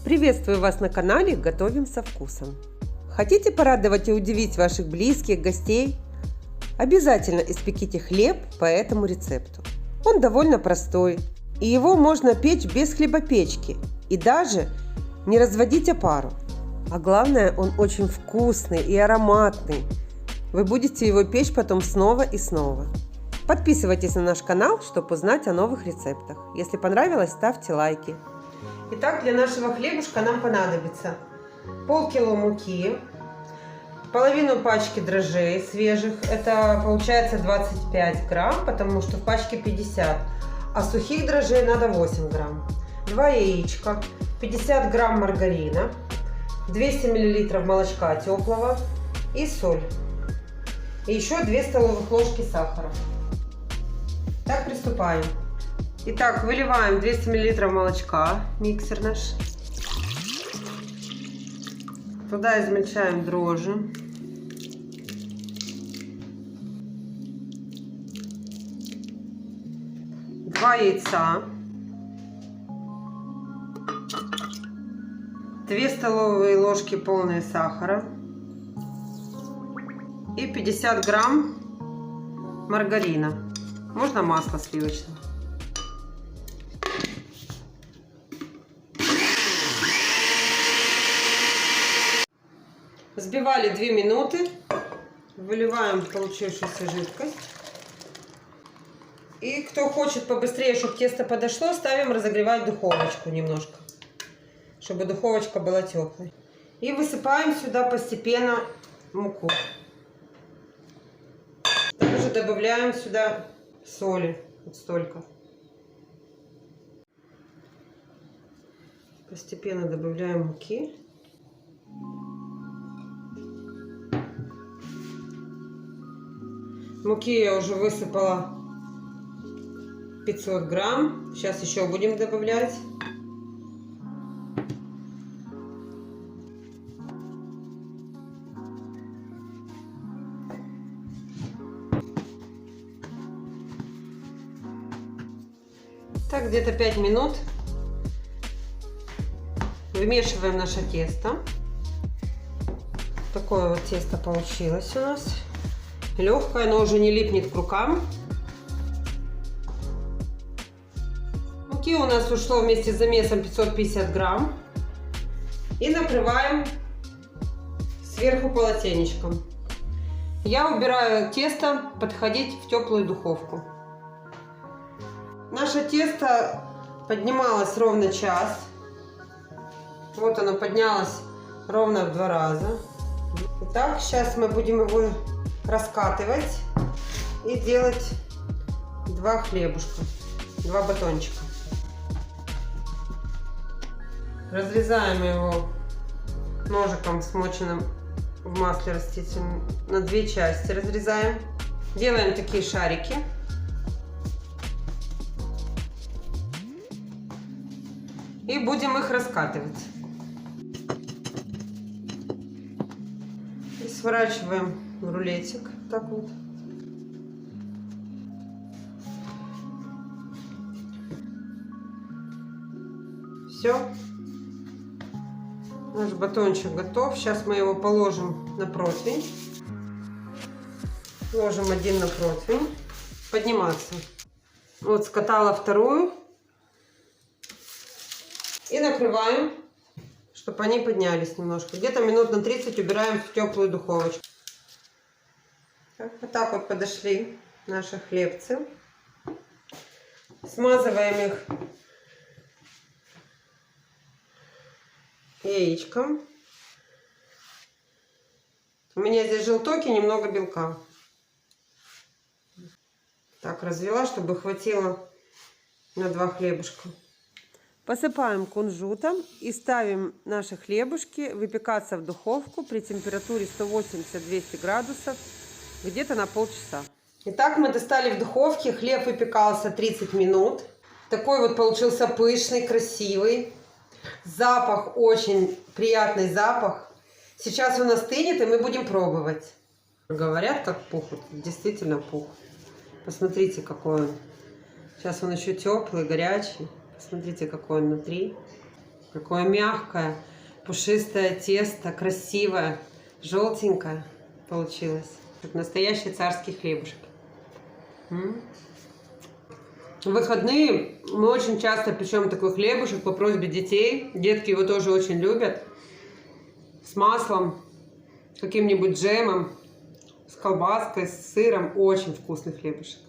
Приветствую вас на канале «Готовим со вкусом». Хотите порадовать и удивить ваших близких, гостей? Обязательно испеките хлеб по этому рецепту. Он довольно простой, и его можно печь без хлебопечки и даже не разводить опару. А главное, он очень вкусный и ароматный. Вы будете его печь потом снова и снова. Подписывайтесь на наш канал, чтобы узнать о новых рецептах. Если понравилось, ставьте лайки. Итак, для нашего хлебушка нам понадобится полкило муки, половину пачки дрожжей свежих, это получается 25 грамм, потому что в пачке 50, а сухих дрожжей надо 8 грамм, 2 яичка, 50 грамм маргарина, 200 миллилитров молочка теплого и соль. И еще 2 столовых ложки сахара. Так, приступаем. Итак, выливаем 200 мл молочка, миксер наш. Туда измельчаем дрожжи. Два яйца. 2 столовые ложки полные сахара. И 50 грамм маргарина. Можно масло сливочное. Взбивали 2 минуты, выливаем получившуюся жидкость. И кто хочет побыстрее, чтобы тесто подошло, ставим разогревать духовочку немножко, чтобы духовочка была теплой. И высыпаем сюда постепенно муку. Также добавляем сюда соли, вот столько. Постепенно добавляем муки. Муки я уже высыпала 500 грамм. Сейчас еще будем добавлять. Так, где-то 5 минут. Вымешиваем наше тесто. Такое вот тесто получилось у нас. Легкое, но уже не липнет к рукам. Муки у нас ушло вместе с замесом 550 грамм. И накрываем сверху полотенечком. Я убираю тесто подходить в теплую духовку. Наше тесто поднималось ровно час. Вот оно поднялось ровно в 2 раза. Итак, сейчас мы будем его раскатывать и делать 2 хлебушка, 2 батончика. Разрезаем его ножиком, смоченным в масле растительном, на 2 части разрезаем. Делаем такие шарики. И будем их раскатывать. И сворачиваем в рулетик. Так вот. Все. Наш батончик готов. Сейчас мы его положим на противень. Ложим один на противень. Подниматься. Вот скатала вторую. И накрываем, чтобы они поднялись немножко. Где-то минут на 30 убираем в теплую духовочку. Так, вот так вот подошли наши хлебцы. Смазываем их яичком. У меня здесь желток и немного белка. Так, развела, чтобы хватило на 2 хлебушка. Посыпаем кунжутом и ставим наши хлебушки выпекаться в духовку при температуре 180-200 градусов где-то на полчаса. Итак, мы достали в духовке, хлеб выпекался 30 минут. Такой вот получился пышный, красивый. Запах, очень приятный запах. Сейчас он остынет, и мы будем пробовать. Говорят, как пухнет. Действительно пух. Посмотрите, какой он. Сейчас он еще теплый, горячий. Смотрите, какой он внутри. Какое мягкое, пушистое тесто, красивое, желтенькое получилось. Как настоящий царский хлебушек. В выходные мы очень часто печем такой хлебушек по просьбе детей. Детки его тоже очень любят. С маслом, каким-нибудь джемом, с колбаской, с сыром. Очень вкусный хлебушек.